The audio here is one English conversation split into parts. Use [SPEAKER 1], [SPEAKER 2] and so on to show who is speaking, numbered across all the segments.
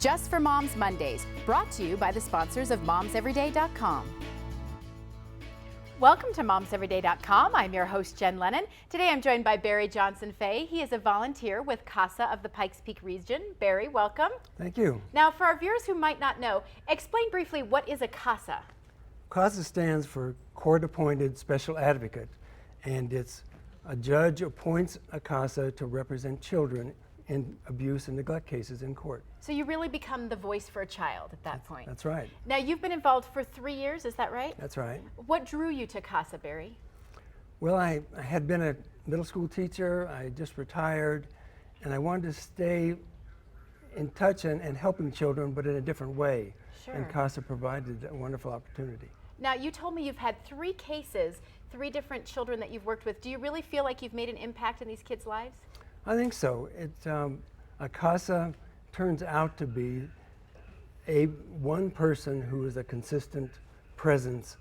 [SPEAKER 1] Just for Moms Mondays, brought to you by the sponsors of momseveryday.com. Welcome to momseveryday.com. I'm your host, Jen Lennon. Today I'm joined by Barry Johnson-Fay. He is a volunteer with CASA of the Pikes Peak region. Barry, welcome.
[SPEAKER 2] Thank you.
[SPEAKER 1] Now, for our viewers who might not know, explain briefly what is a CASA?
[SPEAKER 2] CASA stands for Court-Appointed Special Advocate, and it's a judge appoints a CASA to represent children in abuse and neglect cases in court.
[SPEAKER 1] So you really become the voice for a child at that point.
[SPEAKER 2] That's right.
[SPEAKER 1] Now, you've been involved for 3 years, is that right?
[SPEAKER 2] That's right.
[SPEAKER 1] What drew you to CASA, Barry?
[SPEAKER 2] Well, I had been a middle school teacher. I just retired, and I wanted to stay in touch and helping children, but in a different way.
[SPEAKER 1] Sure.
[SPEAKER 2] And CASA provided a wonderful opportunity.
[SPEAKER 1] Now, you told me you've had 3 cases, 3 different children that you've worked with. Do you really feel like you've made an impact in these kids' lives?
[SPEAKER 2] I think so. A CASA turns out to be one person who is a consistent presence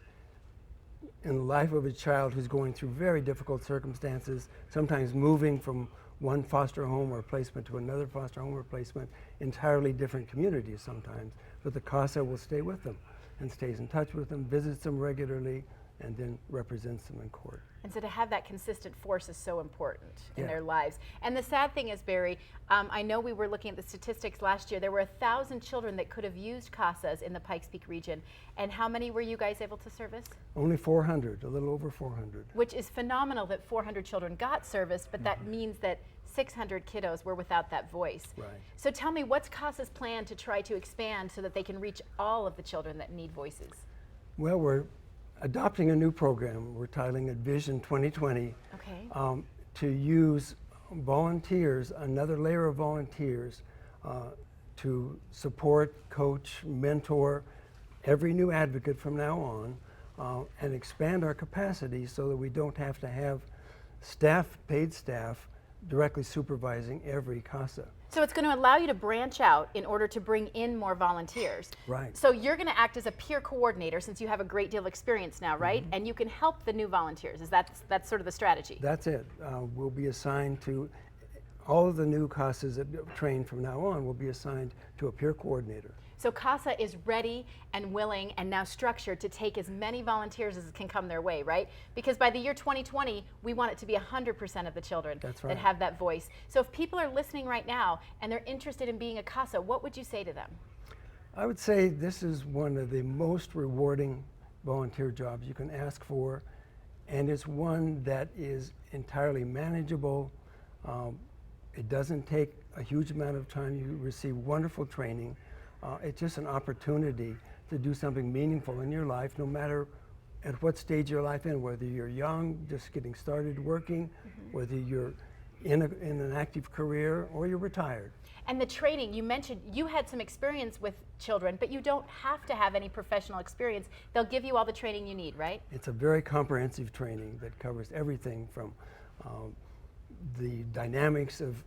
[SPEAKER 2] in the life of a child who's going through very difficult circumstances, sometimes moving from one foster home or placement to another foster home or placement, entirely different communities sometimes. But the CASA will stay with them and stays in touch with them, visits them regularly, and then represents them in court.
[SPEAKER 1] And so to have that consistent force is so important in their lives. And the sad thing is, Barry, I know we were looking at the statistics last year. There were 1,000 children that could have used CASAs in the Pikes Peak region. And how many were you guys able to service?
[SPEAKER 2] Only 400, a little over 400.
[SPEAKER 1] Which is phenomenal that 400 children got service, but that means that 600 kiddos were without that voice.
[SPEAKER 2] Right.
[SPEAKER 1] So tell me, what's CASA's plan to try to expand so that they can reach all of the children that need voices?
[SPEAKER 2] Well, we're adopting a new program. We're titling it Vision 2020,
[SPEAKER 1] okay.
[SPEAKER 2] To use volunteers, another layer of volunteers, to support, coach, mentor every new advocate from now on, and expand our capacity so that we don't have to have paid staff, directly supervising every CASA.
[SPEAKER 1] So it's going to allow you to branch out in order to bring in more volunteers.
[SPEAKER 2] Right.
[SPEAKER 1] So you're going to act as a peer coordinator since you have a great deal of experience now, right? And you can help the new volunteers. That's sort of the strategy?
[SPEAKER 2] That's it. We'll be assigned to, all of the new CASAs that train from now on will be assigned to a peer coordinator.
[SPEAKER 1] So CASA is ready and willing and now structured to take as many volunteers as can come their way, right? Because by the year 2020, we want it to be 100% of the children that have that voice. So if people are listening right now and they're interested in being a CASA, what would you say to them?
[SPEAKER 2] I would say this is one of the most rewarding volunteer jobs you can ask for, and it's one that is entirely manageable. It doesn't take a huge amount of time. You receive wonderful training. It's just an opportunity to do something meaningful in your life, no matter at what stage of your life in, whether you're young, just getting started working, whether you're in an active career, or you're retired.
[SPEAKER 1] And the training, you mentioned you had some experience with children, but you don't have to have any professional experience. They'll give you all the training you need, right?
[SPEAKER 2] It's a very comprehensive training that covers everything from the dynamics of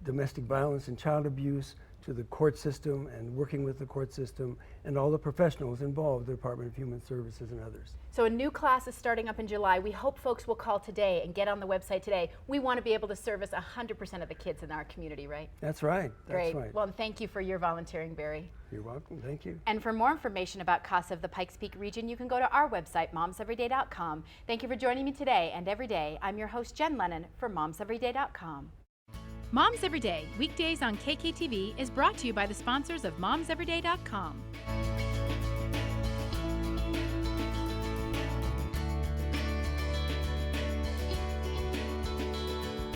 [SPEAKER 2] domestic violence and child abuse to the court system and working with the court system and all the professionals involved, the Department of Human Services and others.
[SPEAKER 1] So a new class is starting up in July. We hope folks will call today and get on the website today. We want to be able to service 100% of the kids in our community, right?
[SPEAKER 2] That's right.
[SPEAKER 1] Great.
[SPEAKER 2] That's right.
[SPEAKER 1] Well, thank you for your volunteering, Barry.
[SPEAKER 2] You're welcome. Thank you.
[SPEAKER 1] And for more information about CASA of the Pikes Peak region, you can go to our website, momseveryday.com. Thank you for joining me today and every day. I'm your host, Jen Lennon, for momseveryday.com. Moms Every Day, weekdays on KKTV, is brought to you by the sponsors of momseveryday.com.